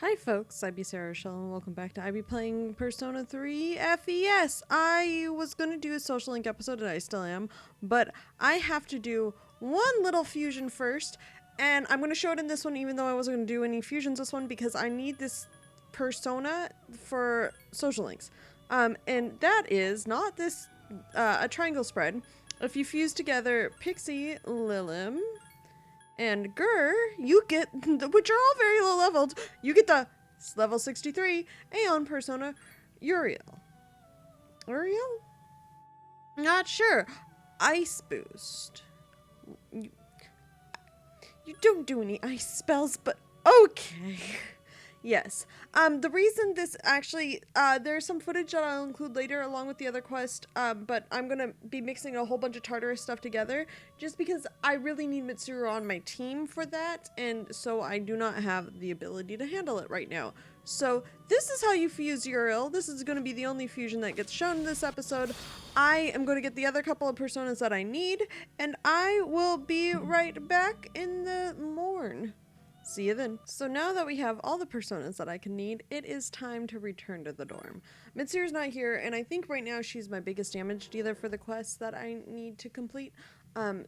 Hi folks, IB Sarah Rochelle and welcome back to IB playing Persona 3 FES. I was going to do a social link episode and I still am, but I have to do one little fusion first, and I'm going to show it in this one even though I wasn't going to do any fusions this one because I need this persona for social links. And that is not this, a triangle spread. If you fuse together Pixie, Lilim, and Gur, you get, which are all very low leveled, you get the level 63 Aeon persona, Uriel. Uriel? Not sure. Ice boost. You don't do any ice spells, but okay. Yes. The reason this actually, there's some footage that I'll include later along with the other quest, but I'm gonna be mixing a whole bunch of Tartarus stuff together just because I really need Mitsuru on my team for that, and so I do not have the ability to handle it right now. So this is how you fuse Uriel. This is gonna be the only fusion that gets shown in this episode. I am gonna get the other couple of personas that I need, and I will be right back in the morn. See you then. So now that we have all the personas that I can need, it is time to return to the dorm. Mitsuru's not here, and I think right now she's my biggest damage dealer for the quests that I need to complete.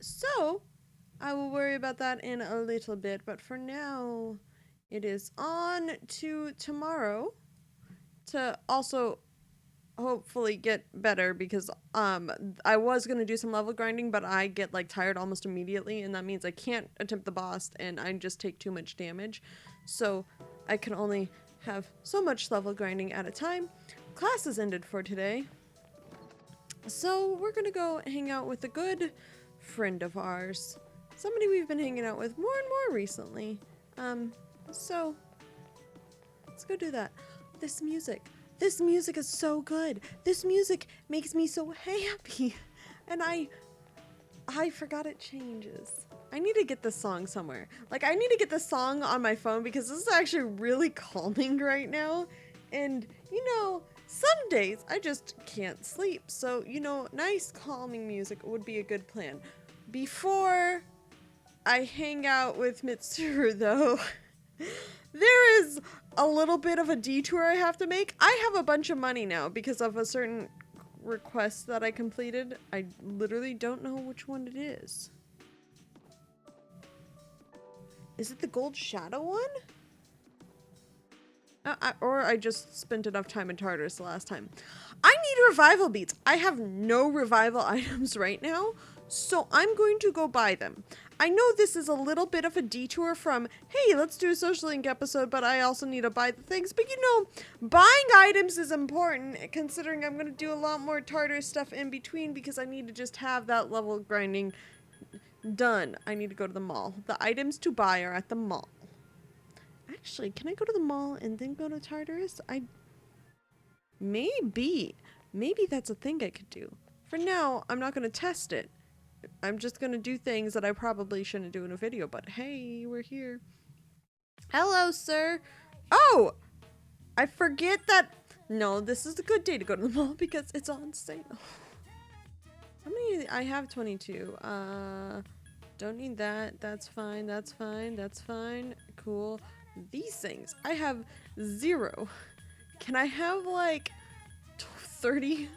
So I will worry about that in a little bit, but for now, it is on to tomorrow to also hopefully get better because I was gonna do some level grinding, but I get like tired almost immediately, and that means I can't attempt the boss and I just take too much damage, so I can only have so much level grinding at a time. Class is ended for today, so we're gonna go hang out with a good friend of ours, somebody we've been hanging out with more and more recently. So let's go do that. This music is so good. This music makes me so happy. And I forgot it changes. I need to get this song somewhere. Like, I need to get this song on my phone because this is actually really calming right now. And, you know, some days I just can't sleep. So, you know, nice calming music would be a good plan. Before I hang out with Mitsuru, though, there is a little bit of a detour I have to make. I have a bunch of money now because of a certain request that I completed. I literally don't know which one it is. Is it the Gold Shadow one? Or I just spent enough time in Tartarus the last time. I need revival beads. I have no revival items right now, so I'm going to go buy them. I know this is a little bit of a detour from, hey, let's do a social link episode, but I also need to buy the things. But you know, buying items is important considering I'm going to do a lot more Tartarus stuff in between because I need to just have that level grinding done. I need to go to the mall. The items to buy are at the mall. Actually, can I go to the mall and then go to Tartarus? Maybe that's a thing I could do. For now, I'm not going to test it. I'm just going to do things that I probably shouldn't do in a video, but hey, we're here. Hello, sir. Oh, I forget that. No, this is a good day to go to the mall because it's on sale. How many? I have 22. Don't need that. That's fine. That's fine. That's fine. Cool. These things. I have 0. Can I have like 30?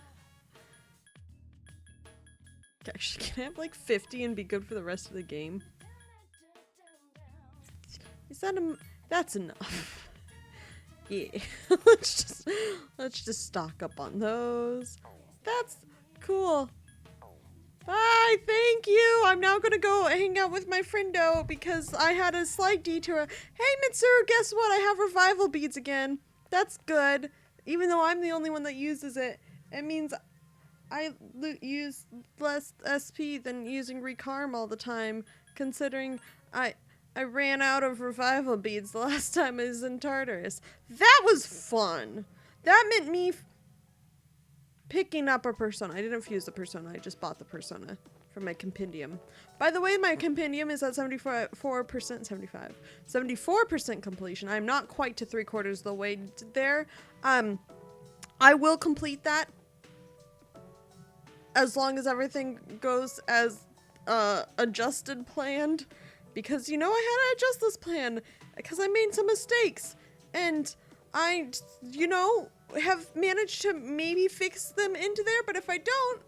Actually, can I have like 50 and be good for the rest of the game? Is that that's enough. Yeah. let's just stock up on those. That's cool. Bye, thank you. I'm now gonna go hang out with my friendo because I had a slight detour. Hey Mitsuru, guess what? I have revival beads again. That's good. Even though I'm the only one that uses it, it means I use less SP than using Recarm all the time, considering I ran out of revival beads the last time I was in Tartarus. That was fun. That meant me picking up a persona. I didn't fuse the persona, I just bought the persona from my compendium. By the way, my compendium is at 74% completion. I'm not quite to 3/4 of the way there. I will complete that as long as everything goes as adjusted planned, because you know I had to adjust this plan because I made some mistakes and I, you know, have managed to maybe fix them into there, but if I don't,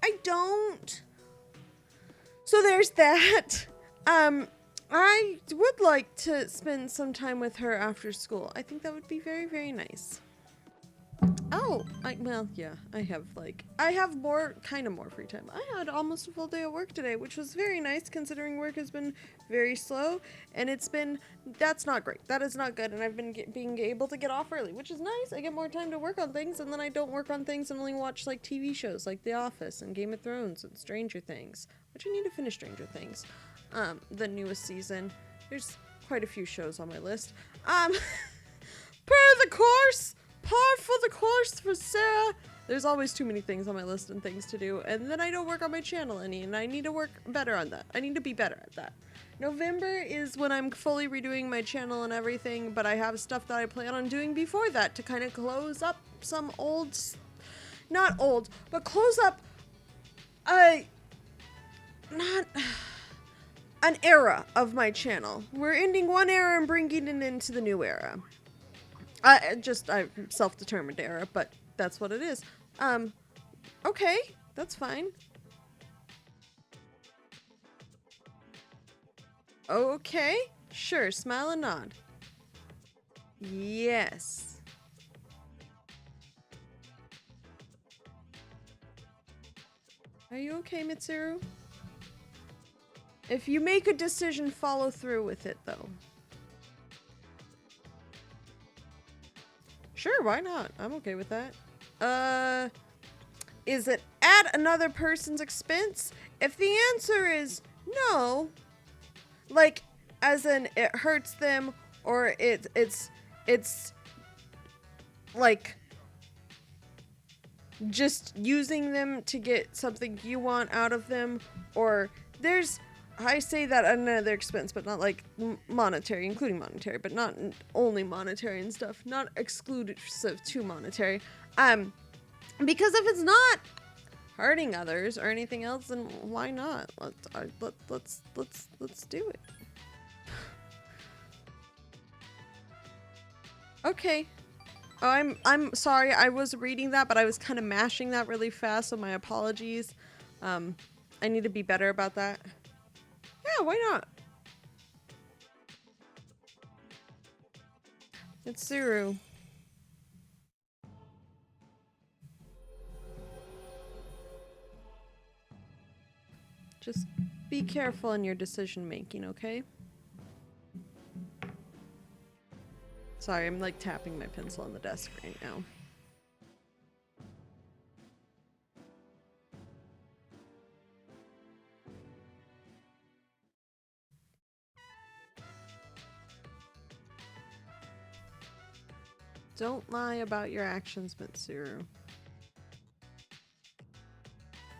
I don't. So there's that. I would like to spend some time with her after school. I think that would be very, very nice. Oh, well, yeah, I have more free time. I had almost a full day of work today, which was very nice considering work has been very slow, and that's not great. That is not good, and I've been being able to get off early, which is nice. I get more time to work on things, and then I don't work on things and only watch, like, TV shows like The Office and Game of Thrones and Stranger Things, which I need to finish Stranger Things. The newest season. There's quite a few shows on my list. Per the course! Par for the course for Sarah. There's always too many things on my list and things to do, and then I don't work on my channel any, and I need to work better on that. I need to be better at that. November is when I'm fully redoing my channel and everything, but I have stuff that I plan on doing before that to kind of close up some not old, but close up not an era of my channel. We're ending one era and bringing it into the new era. I'm self-determined era, but that's what it is. Okay, that's fine. Okay, sure, smile and nod. Yes. Are you okay, Mitsuru? If you make a decision, follow through with it, though. Sure, why not? I'm okay with that. Is it at another person's expense? If the answer is no, like, as in it hurts them, or it's like just using them to get something you want out of them, or I say that at another expense, but not like monetary, including monetary, but not only monetary and stuff, not exclusive to monetary. Because if it's not hurting others or anything else, then why not? Let's do it. Okay. Oh, I'm sorry. I was reading that, but I was kind of mashing that really fast, so my apologies. I need to be better about that. Yeah, why not? Mitsuru. Just be careful in your decision making, okay? Sorry, I'm like tapping my pencil on the desk right now. Don't lie about your actions, Mitsuru. Of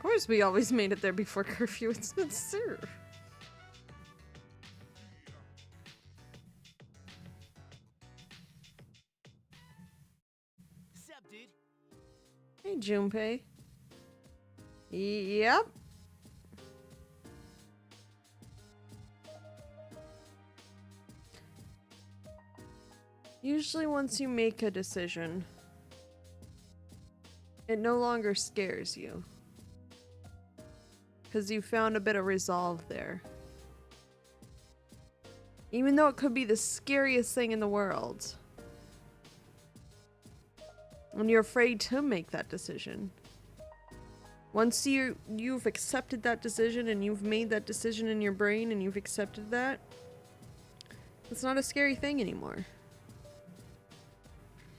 course, we always made it there before curfew. It's Mitsuru. Sup, dude? Hey, Junpei. Yep. Usually once you make a decision, it no longer scares you. Because you found a bit of resolve there. Even though it could be the scariest thing in the world. And you're afraid to make that decision. Once you've accepted that decision and you've made that decision in your brain and you've accepted that, it's not a scary thing anymore.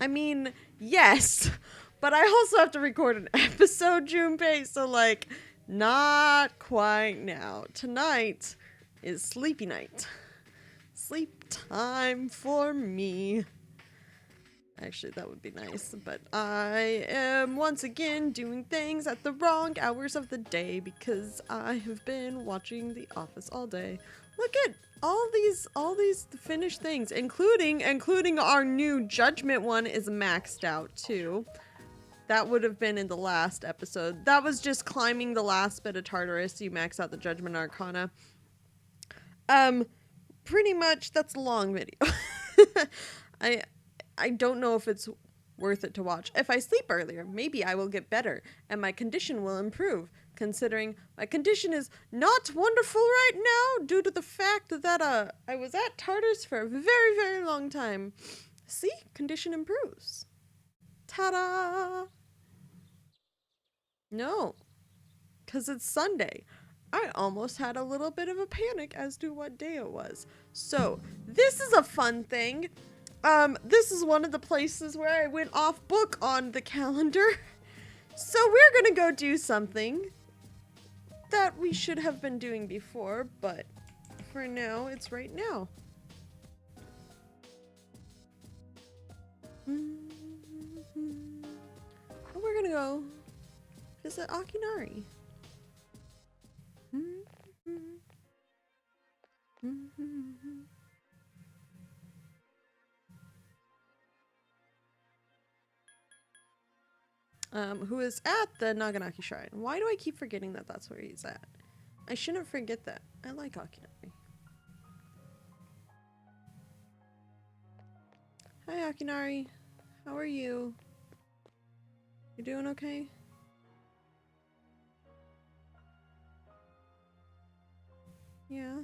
I mean, yes, but I also have to record an episode, Junpei, so like, not quite now. Tonight is sleepy night. Sleep time for me. Actually, that would be nice, but I am once again doing things at the wrong hours of the day because I have been watching The Office all day. Look at all these finished things, including our new Judgment one is maxed out too. That would have been in the last episode. That was just climbing the last bit of Tartarus. You max out the Judgment Arcana. Pretty much that's a long video. I don't know if it's worth it to watch. If I sleep earlier, maybe I will get better and my condition will improve, considering my condition is not wonderful right now due to the fact that I was at Tartarus for a very, very long time. See? Condition improves. Ta-da! No, because it's Sunday. I almost had a little bit of a panic as to what day it was. So, this is a fun thing. This is one of the places where I went off book on the calendar. So we're gonna go do something that we should have been doing before, but for now, it's right now. We're gonna go visit Akinari. Who is at the Naganaki Shrine. Why do I keep forgetting that that's where he's at? I shouldn't forget that. I like Akinari. Hi, Akinari. How are you? You doing okay? Yeah.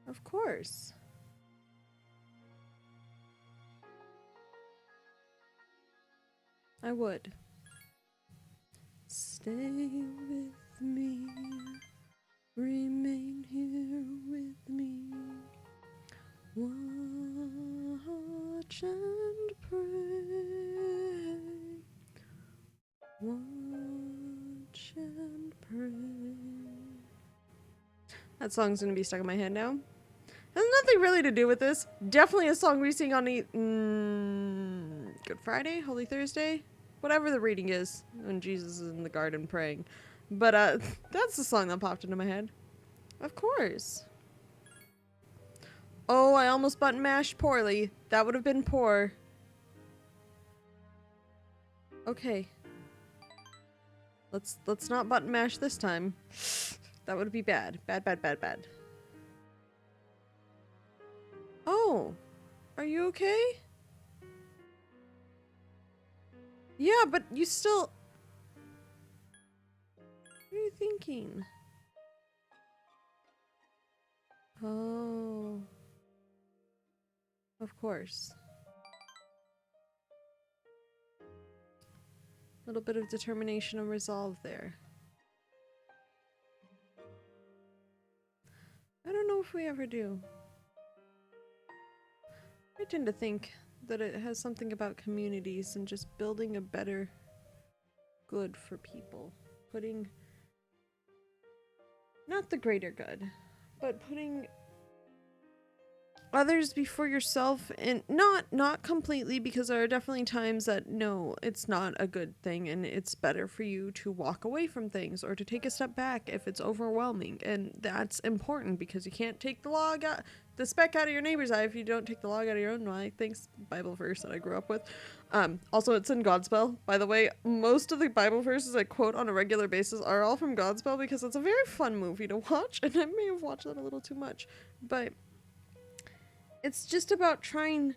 Of course. I would. Stay with me. Remain here with me. Watch and pray. Watch and pray. That song's gonna be stuck in my head now. Has nothing really to do with this. Definitely a song we sing on Good Friday, Holy Thursday, whatever the reading is when Jesus is in the garden praying. But that's the song that popped into my head. Of course. Oh, I almost button mashed poorly. That would have been poor. Okay. Let's not button mash this time. That would be bad. Bad, bad, bad, bad. Oh, are you okay? Yeah, but you still... What are you thinking? Oh. Of course. A little bit of determination and resolve there. I don't know if we ever do. I tend to think that it has something about communities and just building a better good for people. Putting, not the greater good, but putting others before yourself, and not completely, because there are definitely times that no, it's not a good thing and it's better for you to walk away from things or to take a step back if it's overwhelming, and that's important because you can't take the speck out of your neighbor's eye if you don't take the log out of your own eye. Thanks, Bible verse that I grew up with. Also, it's in Godspell, by the way. Most of the Bible verses I quote on a regular basis are all from Godspell because it's a very fun movie to watch, and I may have watched that a little too much, but it's just about trying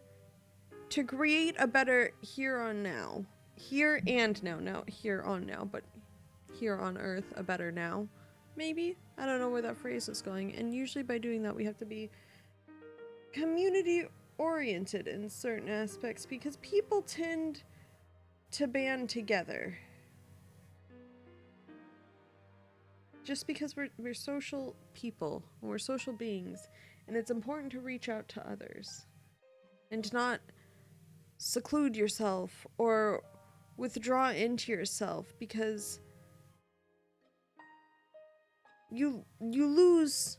to create a better here on now. Here and now. Now, here on now, but here on Earth, a better now. Maybe? I don't know where that phrase is going. And usually by doing that, we have to be community-oriented in certain aspects because people tend to band together. Just because we're social people, we're social beings, and it's important to reach out to others and to not seclude yourself or withdraw into yourself, because you lose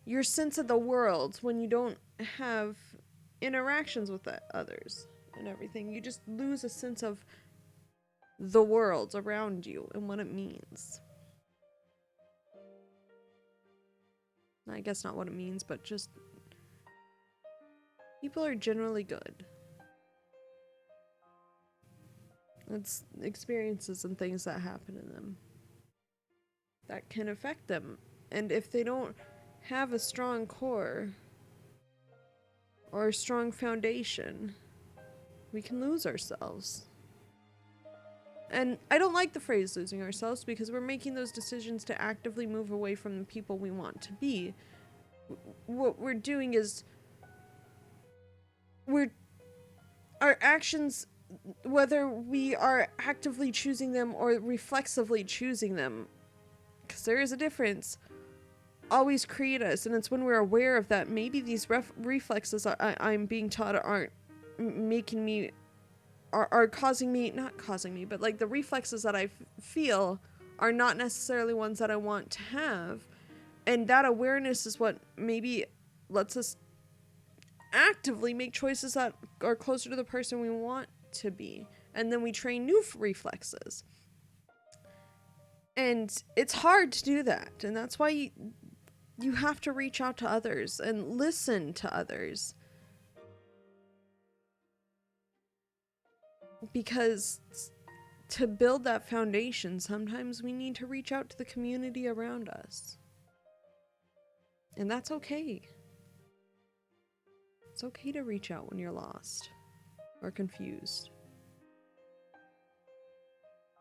your sense of the world when you don't have interactions with others and everything. You just lose a sense of the world around you and what it means. I guess not what it means, but just people are generally good. It's experiences and things that happen to them that can affect them. And if they don't have a strong core or a strong foundation, we can lose ourselves. And I don't like the phrase losing ourselves, because we're making those decisions to actively move away from the people we want to be. What we're doing is our actions, whether we are actively choosing them or reflexively choosing them, because there is a difference, always create us. And it's when we're aware of that, maybe these reflexes I'm being taught aren't making me, are causing me, not causing me, but like the reflexes that I feel are not necessarily ones that I want to have. And that awareness is what maybe lets us actively make choices that are closer to the person we want to be. And then we train new reflexes. And it's hard to do that. And that's why you have to reach out to others and listen to others. Because to build that foundation, sometimes we need to reach out to the community around us. And that's okay. It's okay to reach out when you're lost or confused.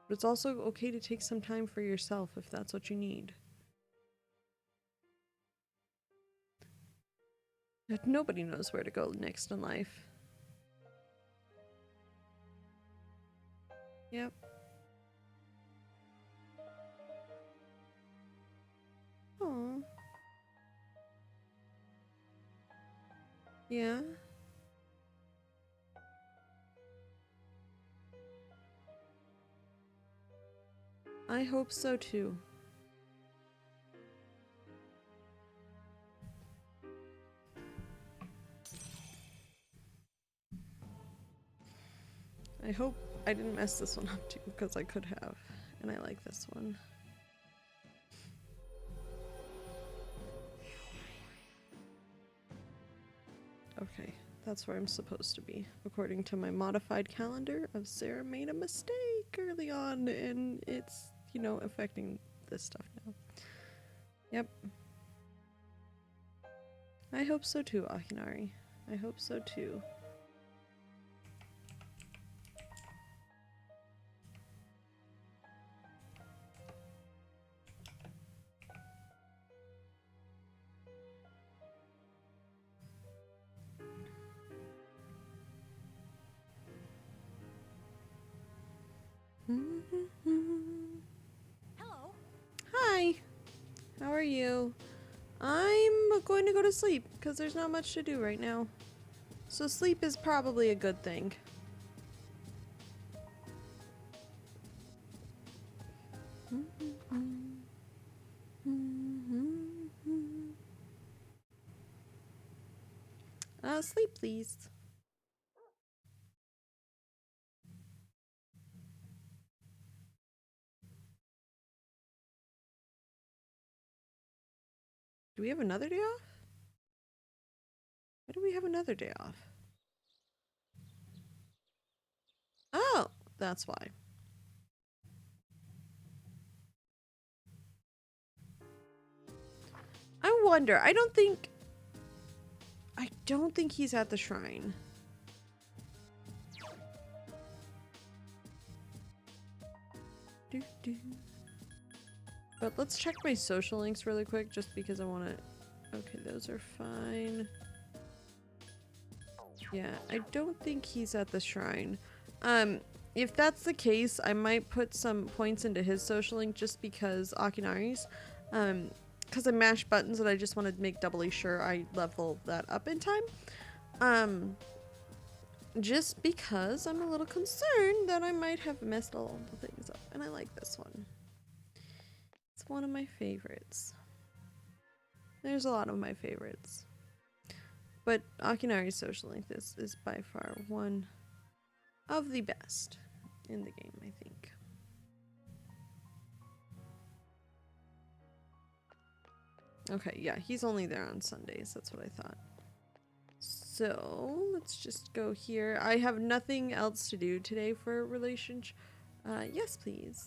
But it's also okay to take some time for yourself if that's what you need. Nobody knows where to go next in life. Yep. Aww. Yeah. I hope so too. I hope I didn't mess this one up too, because I could have. And I like this one. Okay, that's where I'm supposed to be, according to my modified calendar of Sarah made a mistake early on, and it's, you know, affecting this stuff now. Yep. I hope so too, Akinari. I hope so too. Hello. Hi. How are you? I'm going to go to sleep because there's not much to do right now. So sleep is probably a good thing. Sleep please. Do we have another day off? Why do we have another day off? Oh, that's why. I wonder. I don't think he's at the shrine. But let's check my social links really quick, just because I want to. Okay, those are fine. Yeah, I don't think he's at the shrine. If that's the case, I might put some points into his social link just because Akinari's. Because I mashed buttons and I just want to make doubly sure I level that up in time. Just because I'm a little concerned that I might have messed all the things up. And I like this one. It's one of my favorites. There's a lot of my favorites. But Akinari's social link is by far one of the best in the game, I think. Okay, yeah, he's only there on Sundays. That's what I thought. So, let's just go here. I have nothing else to do today for a relationship. Yes, please.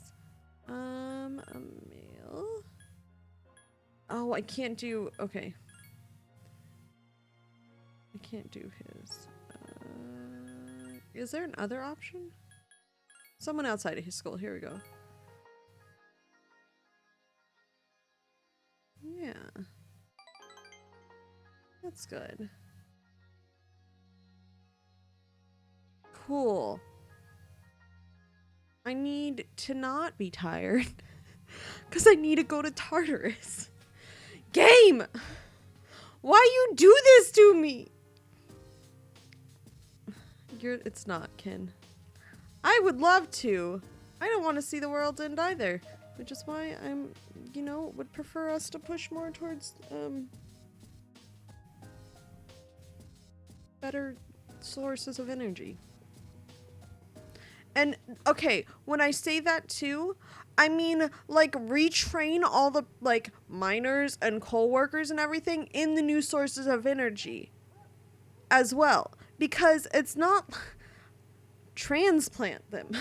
A male. Oh, I can't do... Okay. I can't do his. Is there an other option? Someone outside of his school. Here we go. Yeah. That's good. Cool. I need to not be tired. Because I need to go to Tartarus. Game! Why you do this to me? It's not, Ken. I would love to. I don't want to see the world end either. Which is why I'm, you know, would prefer us to push more towards, better sources of energy. And, okay, when I say that too, I mean, like, retrain all the, like, miners and coal workers and everything in the new sources of energy as well. Because it's not... transplant them.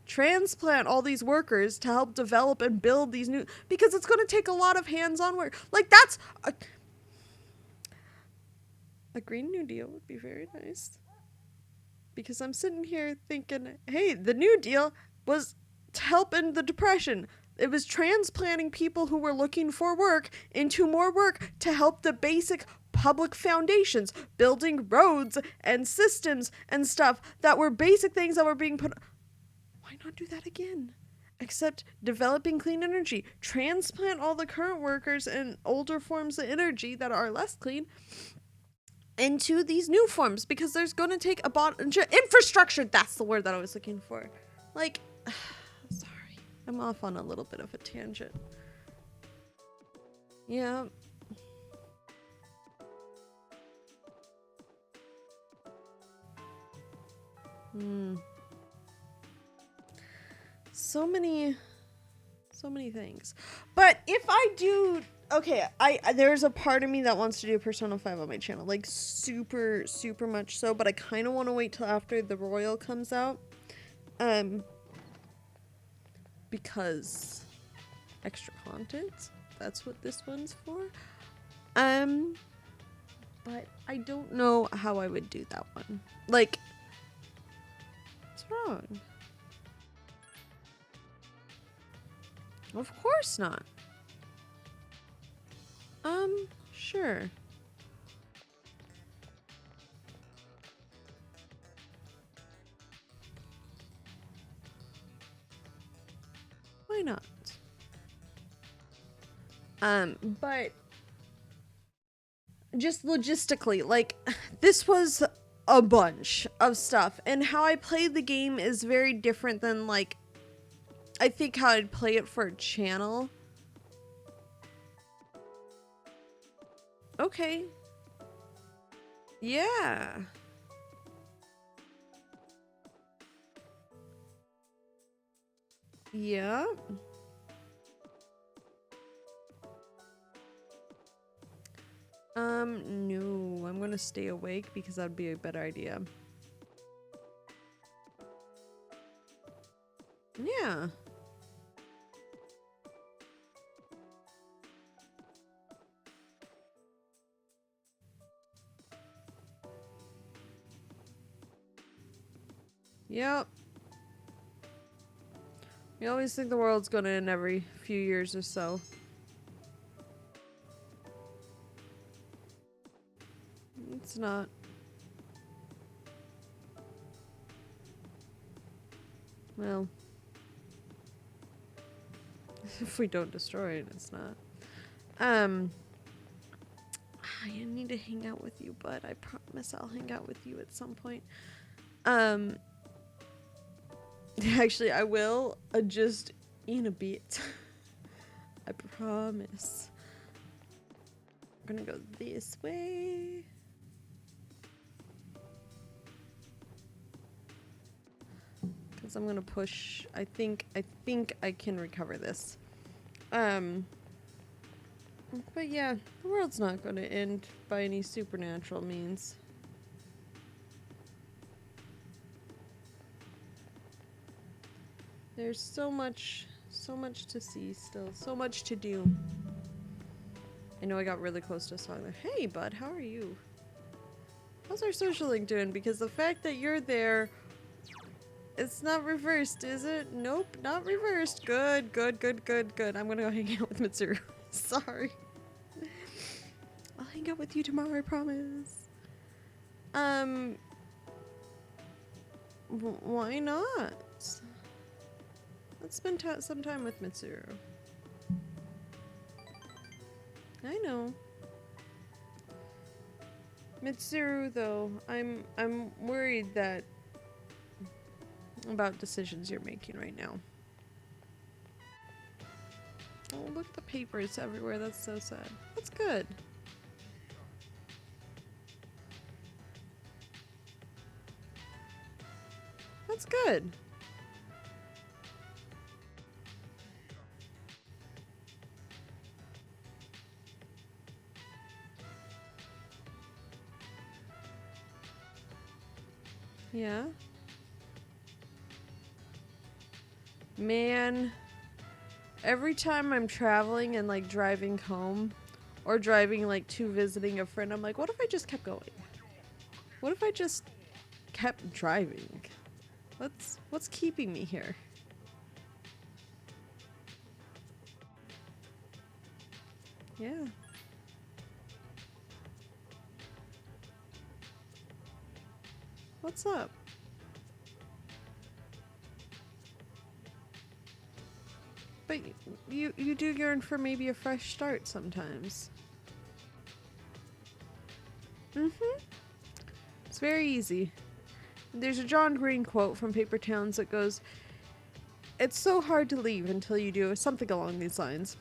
Transplant all these workers to help develop and build these new... Because it's going to take a lot of hands-on work. Like, that's... A Green New Deal would be very nice. Because I'm sitting here thinking, hey, the New Deal was to help end the Depression. It was transplanting people who were looking for work into more work to help the basic public foundations, building roads and systems and stuff that were basic things that were being put... Why not do that again? Except developing clean energy. Transplant all the current workers and older forms of energy that are less clean into these new forms, because there's going to take a bunch of infrastructure. That's the word that I was looking for. Like, sorry, I'm off on a little bit of a tangent. Yeah. So many things. But if I do, okay, there's a part of me that wants to do Persona 5 on my channel, like super much so, but I kind of want to wait till after the Royal comes out, because extra content, that's what this one's for. But I don't know how I would do that one. Like, what's wrong? Of course not. Sure. Why not? But just logistically, like, this was a bunch of stuff, and how I played the game is very different than, like, I think how I'd play it for a channel. Okay. Yeah. Yeah. No, I'm gonna stay awake because that'd be a better idea. Yeah. Yep. We always think the world's gonna end every few years or so. It's not. Well, if we don't destroy it, it's not. I need to hang out with you, but I promise I'll hang out with you at some point. Actually, I will, just in a bit. I promise. I'm gonna go this way. Because I'm gonna push. I think I can recover this. But yeah, the world's not gonna end by any supernatural means. There's so much to see still, so much to do. I know I got really close to a song there. Hey, bud, how are you? How's our social link doing? Because the fact that you're there, it's not reversed, is it? Nope, not reversed. Good, good, good, good, good. I'm gonna go hang out with Mitsuru. Sorry. I'll hang out with you tomorrow, I promise. Why not? Let's spend some time with Mitsuru. I know. Mitsuru, though, I'm worried that about decisions you're making right now. Oh, look at the papers everywhere. That's so sad. That's good. That's good. Yeah. Man, every time I'm traveling and like driving home or driving like to visiting a friend, I'm like, what if I just kept going? What if I just kept driving? What's keeping me here? Yeah. What's up? But you do yearn for maybe a fresh start sometimes. Mm-hmm. It's very easy. There's a John Green quote from Paper Towns that goes, "It's so hard to leave until you do," something along these lines.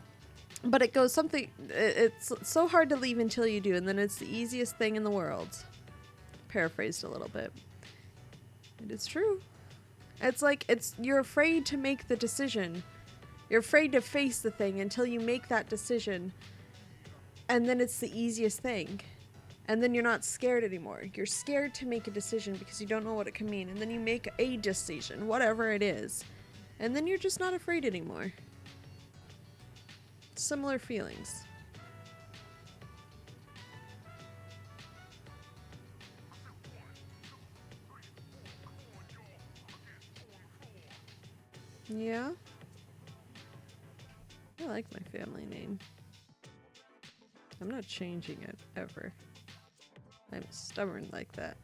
But it goes something, it's so hard to leave until you do, and then it's the easiest thing in the world. Paraphrased a little bit. It is true. It's like, you're afraid to make the decision. You're afraid to face the thing until you make that decision. And then it's the easiest thing. And then you're not scared anymore. You're scared to make a decision because you don't know what it can mean. And then you make a decision, whatever it is. And then you're just not afraid anymore. Similar feelings. Yeah? I like my family name. I'm not changing it, ever. I'm stubborn like that.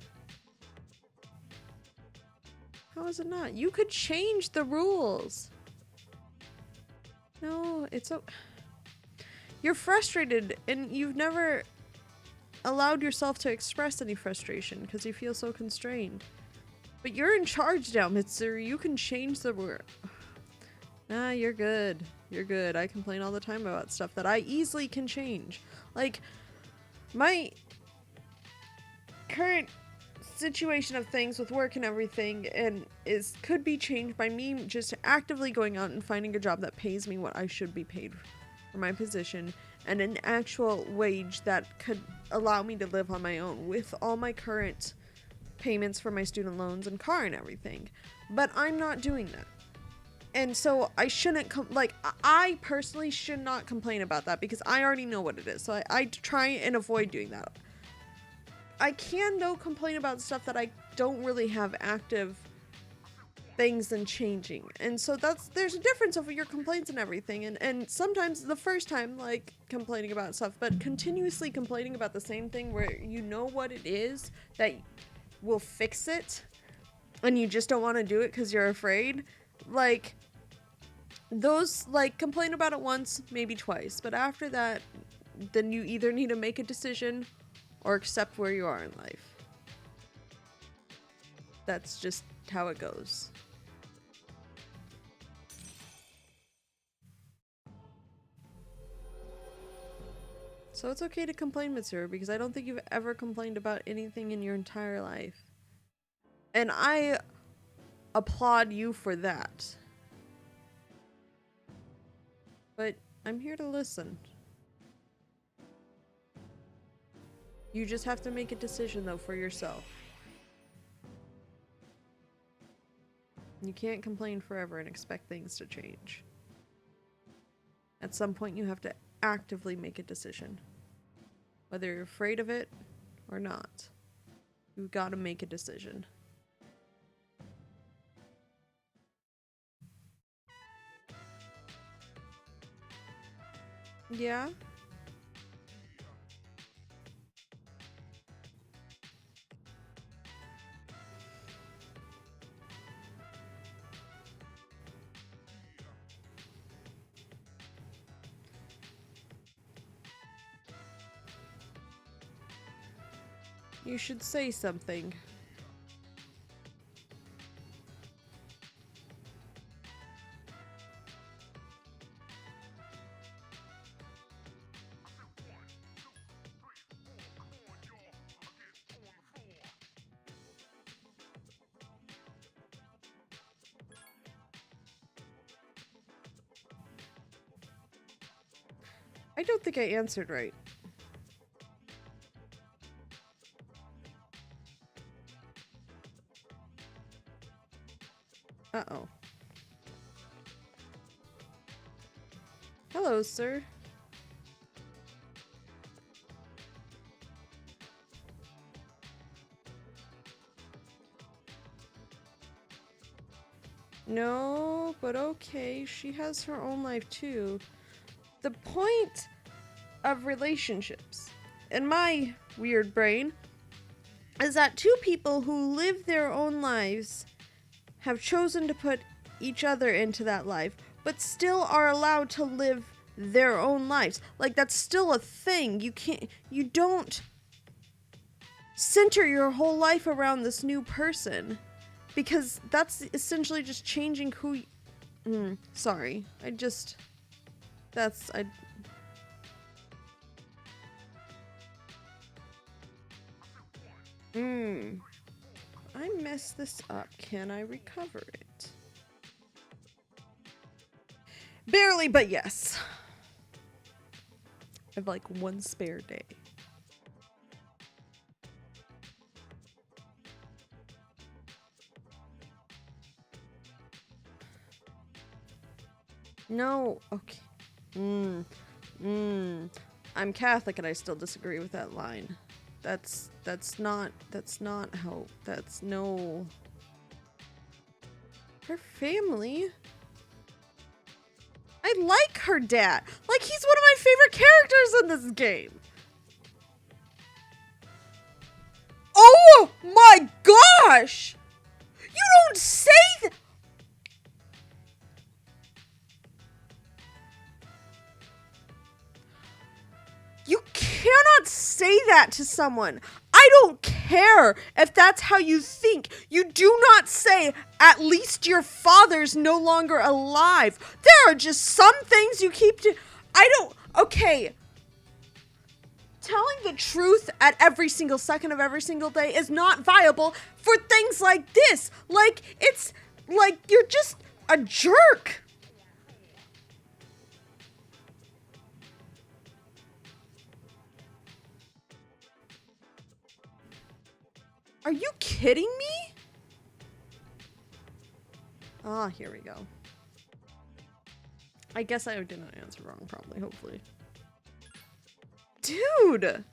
How is it not? You could change the rules! No, it's so... You're frustrated, and you've never allowed yourself to express any frustration because you feel so constrained. But you're in charge now, Mitsuru. You can change the word. Nah, you're good. You're good. I complain all the time about stuff that I easily can change. Like, my current situation of things with work and everything could be changed by me just actively going out and finding a job that pays me what I should be paid for my position and an actual wage that could allow me to live on my own with all my current payments for my student loans and car and everything. But I'm not doing that. And so I shouldn't I personally should not complain about that because I already know what it is. So I try and avoid doing that. I can, though, complain about stuff that I don't really have active things and changing. And so there's a difference over your complaints and everything. And sometimes the first time, like, complaining about stuff, but continuously complaining about the same thing where you know what it is that will fix it and you just don't want to do it because you're afraid. Like, those, like, complain about it once, maybe twice. But after that, then you either need to make a decision or accept where you are in life. That's just how it goes. So it's okay to complain, Mitsuru, because I don't think you've ever complained about anything in your entire life. And I applaud you for that. But I'm here to listen. You just have to make a decision, though, for yourself. You can't complain forever and expect things to change. At some point, you have to actively make a decision. Whether you're afraid of it or not. We've got to make a decision. Yeah? You should say something. I don't think I answered right. Uh-oh. Hello, sir. No, but okay, she has her own life too. The point of relationships, in my weird brain, is that two people who live their own lives have chosen to put each other into that life, but still are allowed to live their own lives. Like, that's still a thing. You don't center your whole life around this new person, because that's essentially just changing who sorry. I messed this up. Can I recover it? Barely, but yes. I have like one spare day. No, okay. I'm Catholic and I still disagree with that line. That's not how, no. Her family? I like her dad. Like, he's one of my favorite characters in this game. Oh my gosh! You don't say that! You cannot say that to someone. I don't care if that's how you think. You do not say, at least your father's no longer alive. There are just some things you keep to... Okay. Telling the truth at every single second of every single day is not viable for things like this. Like, it's like you're just a jerk. Are you kidding me? Ah, here we go. I guess I did not answer wrong, probably, hopefully. Dude! I'm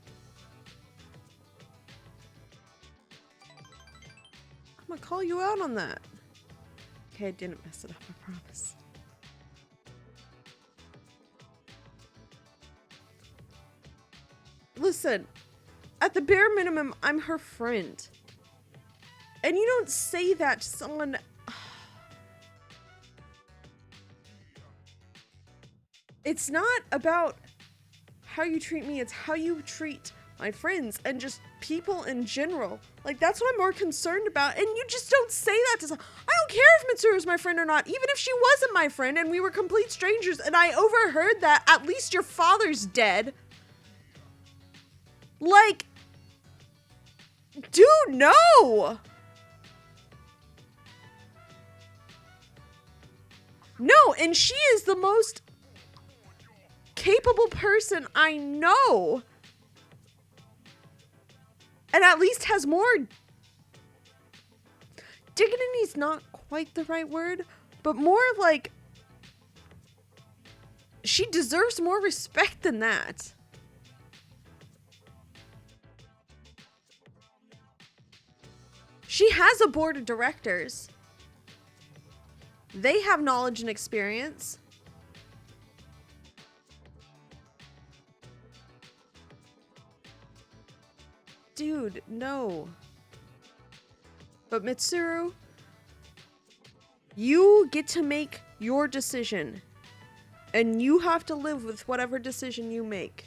gonna call you out on that. Okay, I didn't mess it up, I promise. Listen, at the bare minimum, I'm her friend. And you don't say that to someone. It's not about how you treat me, it's how you treat my friends and just people in general. Like, that's what I'm more concerned about. And you just don't say that to someone. I don't care if Mitsuru is my friend or not, even if she wasn't my friend and we were complete strangers and I overheard that, at least your father's dead. Like, dude, no! No, and she is the most capable person I know. And at least has more... Dignity's not quite the right word, but more like... She deserves more respect than that. She has a board of directors. They have knowledge and experience. Dude, no. But Mitsuru, you get to make your decision. And you have to live with whatever decision you make.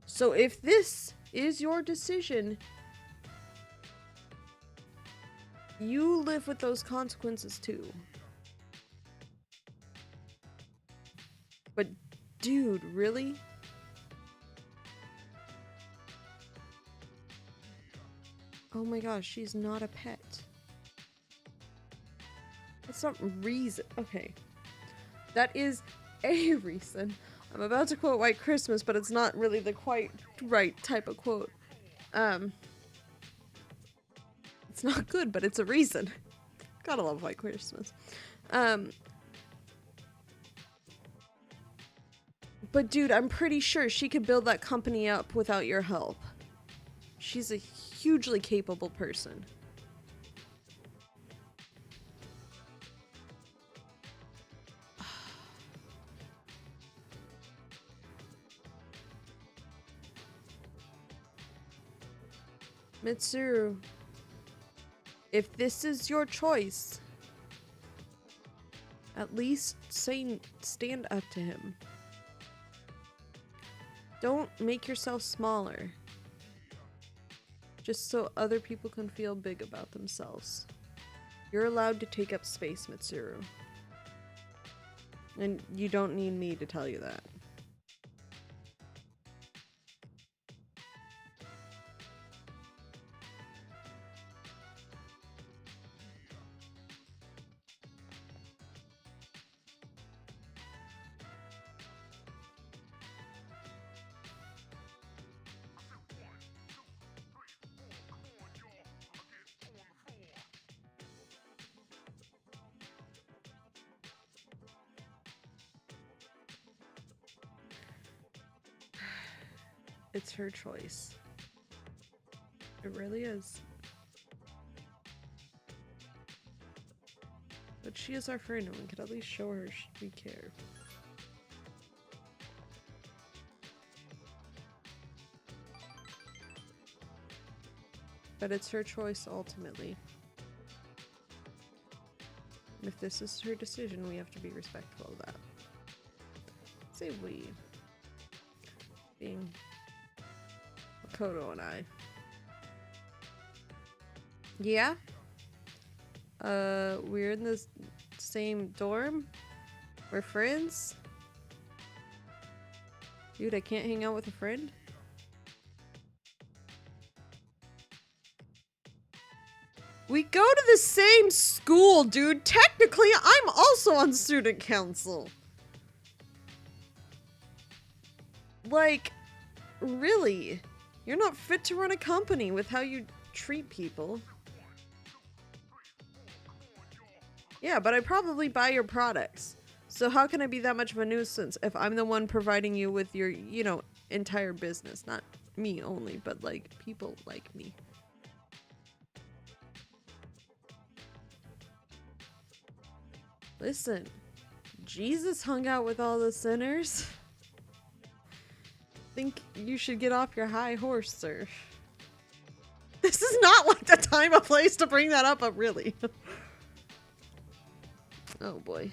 So if this is your decision, you live with those consequences too. But dude, really? Oh my gosh, she's not a pet. That's not reason. Okay. That is a reason. I'm about to quote White Christmas, but it's not really the quite right type of quote. It's not good, but it's a reason. Gotta love White Christmas. But dude, I'm pretty sure she could build that company up without your help. She's a hugely capable person. Mitsuru, if this is your choice, at least stand up to him. Don't make yourself smaller. Just so other people can feel big about themselves. You're allowed to take up space, Mitsuru. And you don't need me to tell you that. It's her choice. It really is. But she is our friend and we could at least show her we care. But it's her choice ultimately. And if this is her decision, we have to be respectful of that. Say we. Being Makoto and I. Yeah? We're in the same dorm? We're friends? Dude, I can't hang out with a friend? We go to the same school, dude. Technically, I'm also on student council. Like, really? You're not fit to run a company with how you treat people. Yeah, but I probably buy your products. So how can I be that much of a nuisance if I'm the one providing you with your, you know, entire business? Not me only, but like people like me. Listen, Jesus hung out with all the sinners. Think you should get off your high horse, sir. This is not like the time or place to bring that up, but really. Oh boy.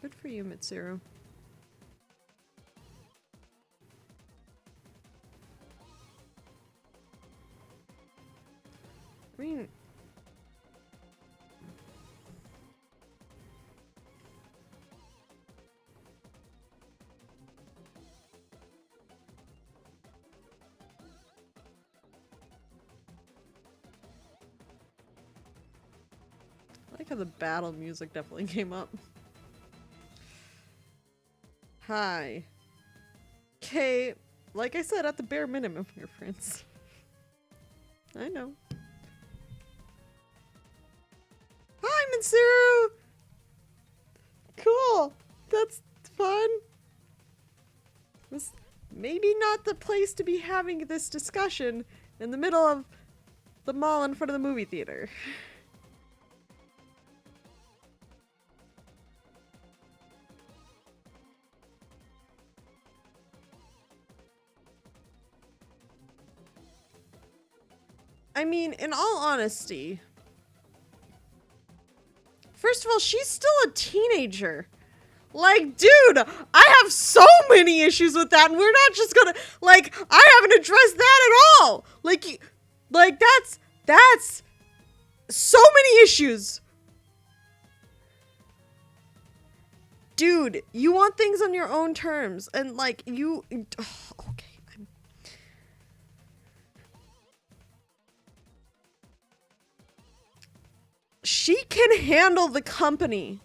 Good for you, Mitsuru. I mean, I like how the battle music definitely came up. Hi. Okay, like I said, at the bare minimum, we're friends. I know. Hi, Mitsuru! Cool. That's fun. This maybe not the place to be having this discussion in the middle of the mall in front of the movie theater. I mean, in all honesty, first of all, she's still a teenager. Like, dude, I have so many issues with that, and we're not just gonna, like, I haven't addressed that at all. Like, that's so many issues. Dude, you want things on your own terms, and, like, you, okay. She can handle the company.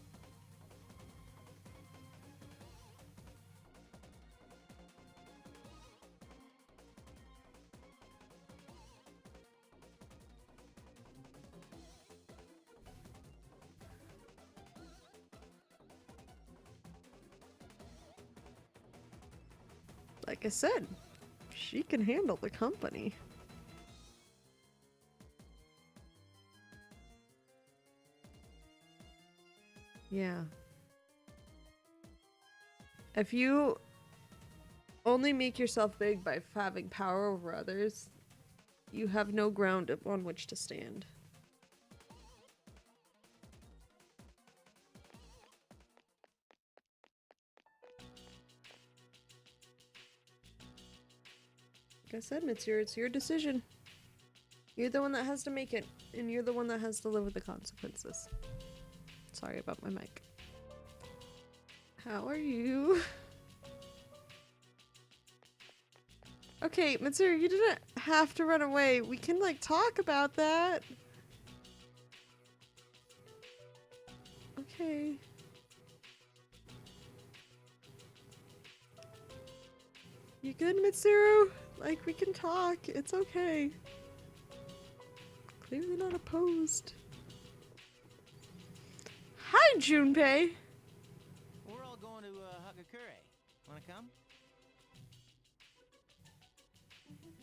Like I said, she can handle the company. Yeah. If you only make yourself big by having power over others, you have no ground on which to stand. Like I said, Mitsuru, it's your decision. You're the one that has to make it, and you're the one that has to live with the consequences. Sorry about my mic. How are you? Okay, Mitsuru, you didn't have to run away. We can, like, talk about that. Okay. You good, Mitsuru? Like, we can talk. It's okay. Clearly not opposed. Hi, Junpei. We're all going to Hakakure. Wanna come?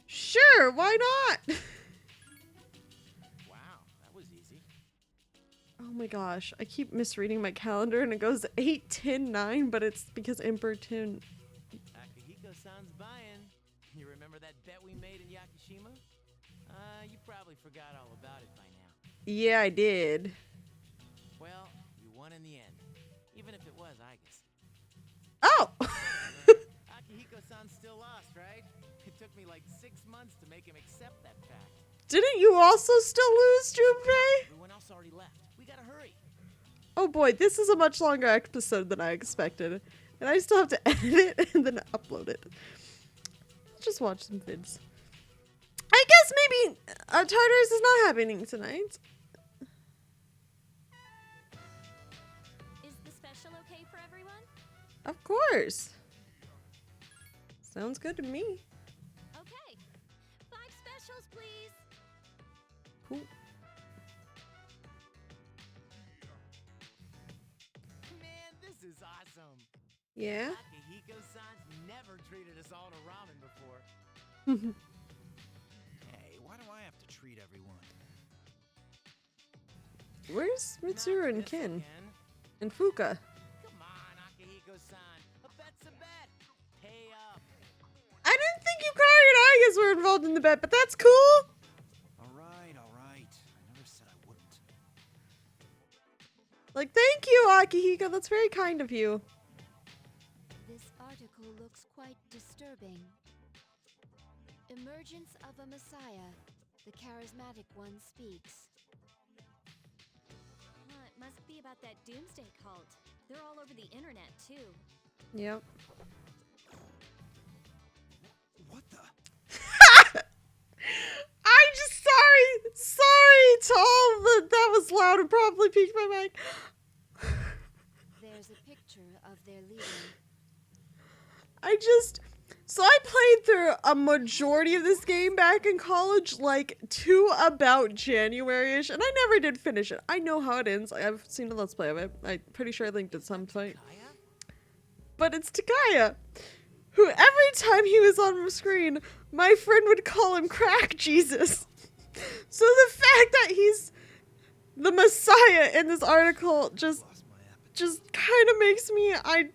Sure, why not? Wow, that was easy. Oh my gosh, I keep misreading my calendar and it goes 8, 10, 9, but it's because Emperor 10. Akihiko-san's buying. You remember that bet we made in Yakushima? You probably forgot all about it by now. Yeah, I did. Well, you won in the end. Even if it was Igus. Oh! Akihiko-san still lost, right? It took me like 6 months to make him accept that fact. Didn't you also still lose, Junpei? Everyone else already left. We gotta hurry. Oh boy, this is a much longer episode than I expected. And I still have to edit it and then upload it. Let's just watch some vids. I guess maybe Tartarus is not happening tonight. Is the special okay for everyone? Of course. Sounds good to me. Okay. 5 specials, please. Cool. Man, this is awesome. Yeah? Akihiko-san's never treated us all to ramen before. Hey, why do I have to treat everyone? Where's Mitsuru and Not this Ken? again. And Fuka? Come on, Akihiko-san. A bet's a bet. Pay up. I didn't think Yukari and Igus were involved in the bet, but that's cool. All right, all right. I never said I wouldn't. Like, thank you, Akihiko. That's very kind of you. This article looks quite disturbing. Emergence of a Messiah. The charismatic one speaks. It must be about that doomsday cult. They're all over the internet, too. Yep. What the? I'm just sorry to all that was loud and probably peaked my mic. There's a picture of their leader. So I played through a majority of this game back in college, like to about January-ish, and I never did finish it. I know how it ends. I've seen a Let's Play of it. I'm pretty sure I linked at some point. But it's Takaya, who every time he was on the screen, my friend would call him Crack Jesus. So the fact that he's the Messiah in this article just kind of makes me, I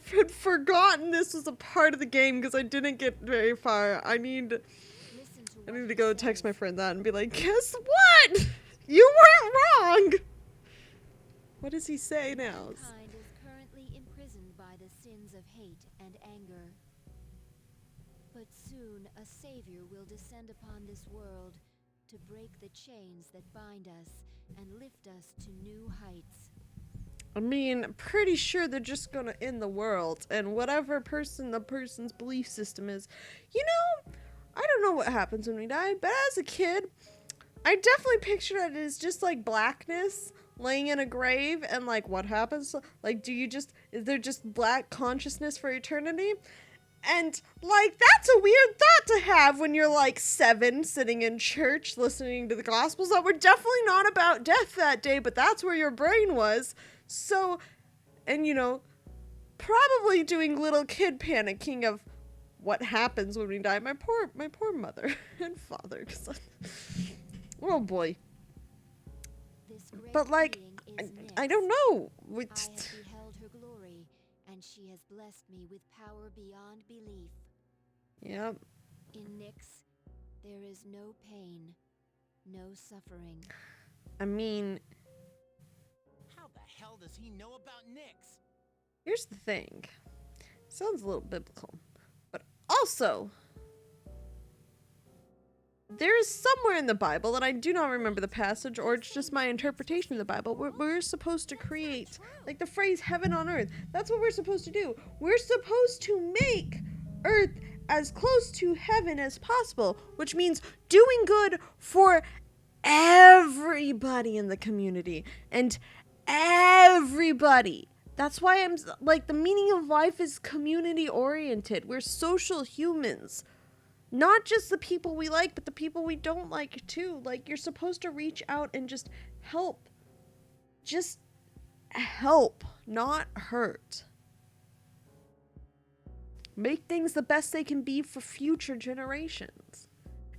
had forgotten this was a part of the game because I didn't get very far. I need to go text my friend that and be like, guess what? You weren't wrong. What does he say now? Mankind is currently imprisoned by the sins of hate and anger. But soon a savior will descend upon this world to break the chains that bind us and lift us to new heights. I mean, pretty sure they're just gonna end the world, and whatever the person's belief system is. You know, I don't know what happens when we die, but as a kid, I definitely pictured it as just like blackness, laying in a grave, and like what happens? Like, is there just black consciousness for eternity? And like, that's a weird thought to have when you're like 7, sitting in church, listening to the Gospels that were definitely not about death that day, but that's where your brain was. So, and you know, probably doing little kid panicking of what happens when we die. My poor mother and father. Oh boy. But like, I don't know. I have beheld her glory, and she has blessed me with power beyond belief. Yep. In Nyx, there is no pain, no suffering. I mean, How the hell does he know about Nyx? here's the thing. Sounds a little biblical, but also there is somewhere in the Bible, and I do not remember the passage, or it's just my interpretation of the Bible, where we're supposed to create, like the phrase heaven on earth. That's what we're supposed to do. We're supposed to make earth as close to heaven as possible, which means doing good for everybody in the community and everybody. That's why I'm like, the meaning of life is community oriented. We're social humans. Not just the people we like, but the people we don't like too. Like, you're supposed to reach out and just help. Just help, not hurt. Make things the best they can be for future generations.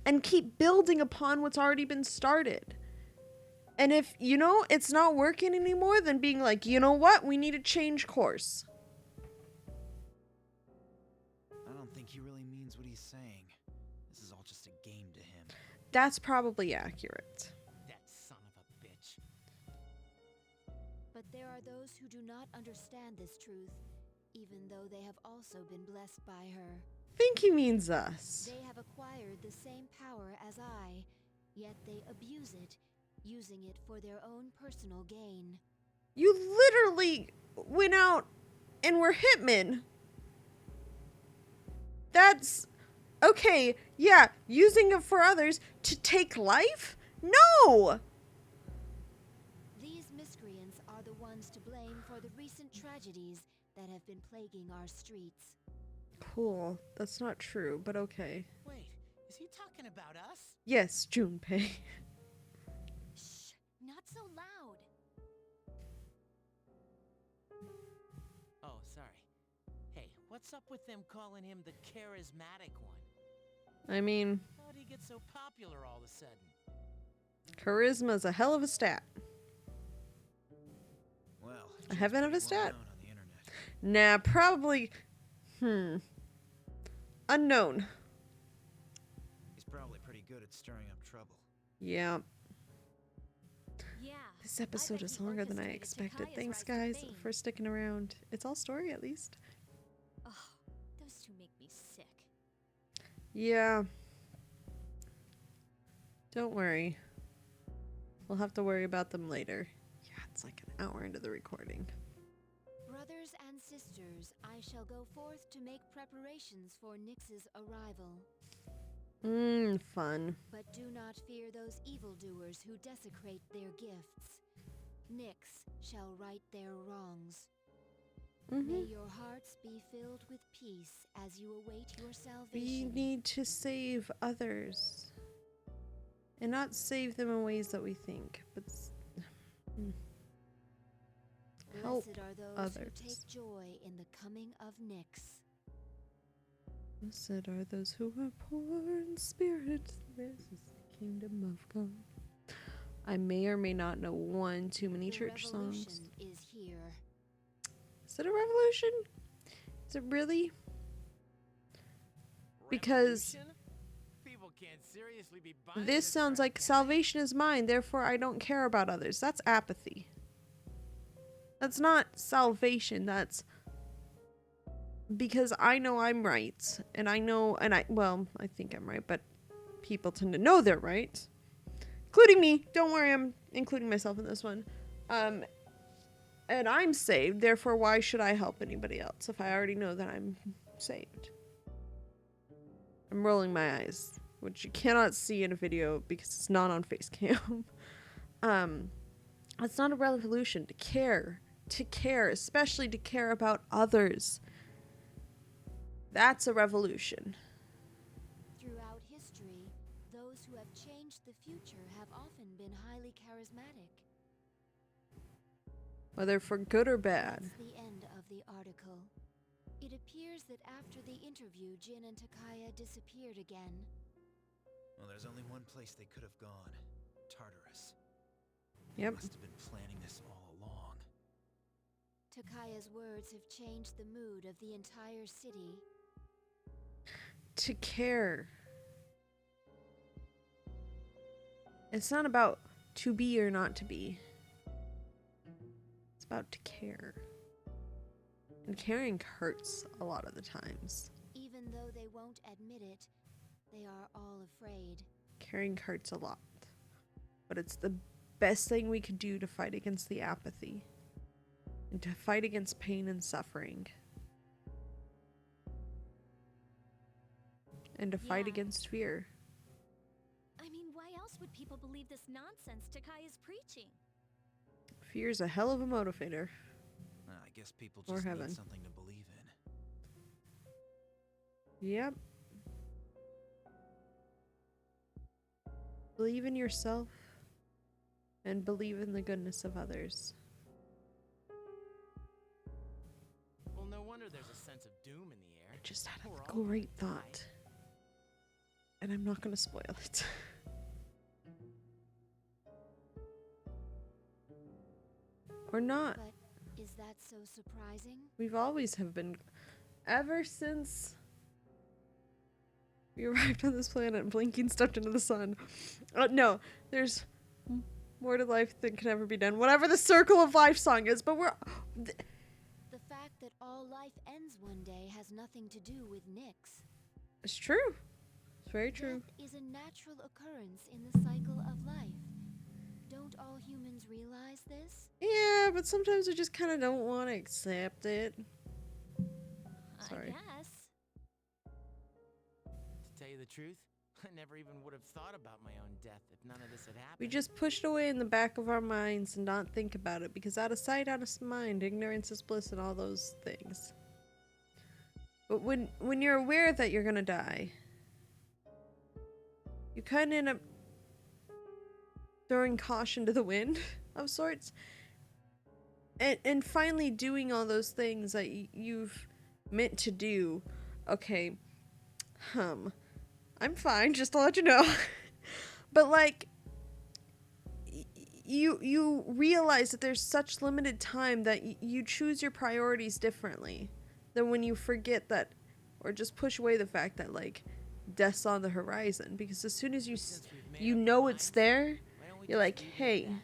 And keep building upon what's already been started. And if, you know, it's not working anymore, then being like, you know what? We need to change course. I don't think he really means what he's saying. This is all just a game to him. That's probably accurate. That son of a bitch. But there are those who do not understand this truth, even though they have also been blessed by her. Think he means us. They have acquired the same power as I, yet they abuse it, using it for their own personal gain. You literally went out and were hitmen. That's okay. Yeah, using it for others to take life? No! These miscreants are the ones to blame for the recent tragedies that have been plaguing our streets. Cool. That's not true, but okay. Wait, is he talking about us? Yes, Junpei. Shh, not so loud. Oh, sorry. Hey, what's up with them calling him the charismatic one? I mean, How'd he get so popular all of a sudden? charisma's a hell of a stat. Well, A heaven of a pretty well stat? known on the internet. Nah, probably. Unknown. He's probably pretty good at stirring up trouble. Yeah. Yeah. This episode bet is he longer than I orchestrated expected. Takaya's Thanks, rise to guys, fame. for sticking around. It's all story, at least. Ugh, those two make me sick. Yeah. Don't worry. We'll have to worry about them later. Yeah, it's like an hour into the recording. Brothers and sisters, I shall go forth to make preparations for Nyx's arrival. Fun. But do not fear those evildoers who desecrate their gifts. Nyx shall right their wrongs. May your hearts be filled with peace as you await your We salvation. need to save others. And not save them in ways that we think, but help Blessed are those others. who take joy in the coming of Nyx. Blessed are those who are poor in spirit. This is the kingdom of God. I may or may not know one too many The church revolution songs. is here. Is it a revolution? Is it really? Because Revolution? People can't seriously be buying this sounds crap, like can they? salvation is mine, therefore I don't care about others. That's apathy. That's not salvation. That's because I know I'm right. And I know, well, I think I'm right, but people tend to know they're right. Including me. Don't worry, I'm including myself in this one. And I'm saved, therefore why should I help anybody else if I already know that I'm saved? I'm rolling my eyes, which you cannot see in a video because it's not on face cam. It's not a revolution to care, especially to care about others. That's a revolution. Throughout history, those who have changed the future have often been highly charismatic. Whether for good or bad. That's the end of the article. It appears that after the interview, Jin and Takaya disappeared again. Well, there's only one place they could have gone. Tartarus. Yep. They must have been planning this all along. Takaya's words have changed the mood of the entire city. To care. It's not about to be or not to be. It's about to care. And caring hurts a lot of the times. Even though they won't admit it, they are all afraid. Caring hurts a lot. But it's the best thing we could do to fight against the apathy. And to fight against pain and suffering. And to fight Yeah. against fear. I mean, why else would people believe this nonsense Takaya's preaching? Fear's a hell of a motivator. I guess people Or just heaven. need something to believe in. Yep. Believe in yourself and believe in the goodness of others. Well, no wonder there's a sense of doom in the air. I just had We're a all great gonna die. thought. And I'm not going to spoil it. Or not. But is that so surprising? We've always have been, ever since we arrived on this planet and Blinking stepped into the sun. No, there's more to life than can ever be done. Whatever the circle of life song is, but The fact that all life ends one day has nothing to do with Nyx. it's true. It's very true. Death is a natural occurrence in the cycle of life. Don't all humans realize this? Yeah, but sometimes we just kind of don't want to accept it. Sorry. I guess. To tell you the truth, I never even would have thought about my own death if none of this had happened. We just push it away in the back of our minds and not think about it because out of sight, out of mind, ignorance is bliss and all those things. But when you're aware that you're gonna die, you kind of end up throwing caution to the wind of sorts. And finally doing all those things that you've meant to do. Okay, I'm fine, just to let you know. But like, you realize that there's such limited time that you choose your priorities differently than when you forget that, or just push away the fact that like death's on the horizon. Because as soon as Since we've made you up our know it's minds, there, why don't we you're just like, leave it at hey, that?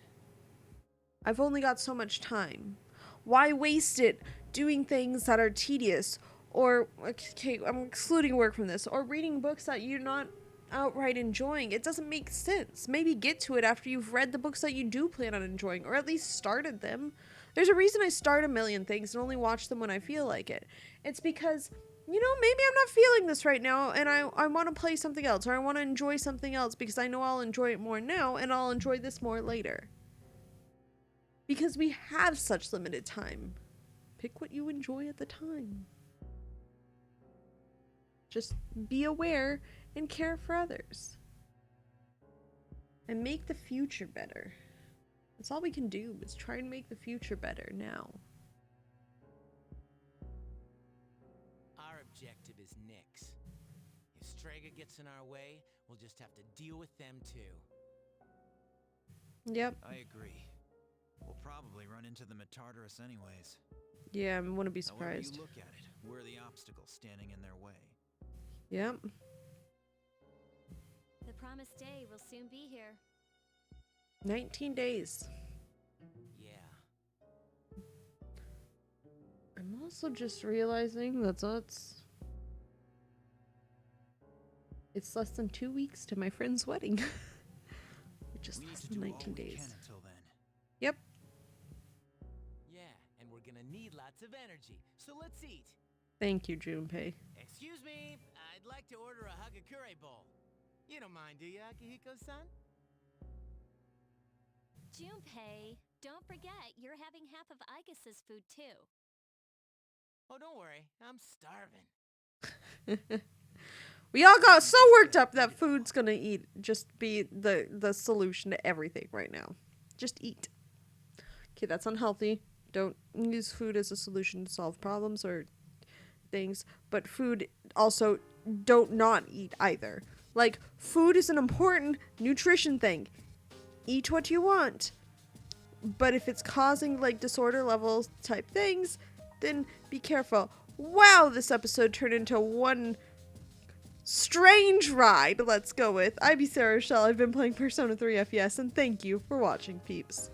I've only got so much time. Why waste it doing things that are tedious? Or, okay, I'm excluding work from this. Or reading books that you're not outright enjoying. It doesn't make sense. Maybe get to it after you've read the books that you do plan on enjoying. Or at least started them. There's a reason I start a million things and only watch them when I feel like it. It's because, you know, maybe I'm not feeling this right now and I want to play something else. Or I want to enjoy something else because I know I'll enjoy it more now and I'll enjoy this more later. Because we have such limited time. Pick what you enjoy at the time. Just be aware and care for others. And make the future better. That's all we can do, is try and make the future better now. Our objective is Nyx. If Strega gets in our way, we'll just have to deal with them too. Yep. I agree. We'll probably run into them at Tartarus anyways. Yeah, I wouldn't be However surprised. you look at it, we're the obstacle standing in their way. Yep. The promised day will soon be here. 19 days. Yeah. I'm also just realizing that it's less than 2 weeks to my friend's wedding. Which is We need less to than do all 19 we days. can until then. Yep. Yeah, and we're gonna need lots of energy. So let's eat. Thank you, Junpei. Excuse me, I'd like to order a Hagakure bowl. You don't mind, do you, Akihiko-san? Junpei, don't forget you're having half of Aigus's food too. Oh, don't worry, I'm starving. We all got so worked up that food's gonna just be the solution to everything right now. Just eat. Okay, that's unhealthy. Don't use food as a solution to solve problems or things. But food also, don't not eat either. Like, food is an important nutrition thing. Eat what you want. But if it's causing, like, disorder levels type things, then be careful. Wow, this episode turned into one strange ride, let's go with. I'm Sarah Rochelle. I've been playing Persona 3 FES, and thank you for watching, peeps.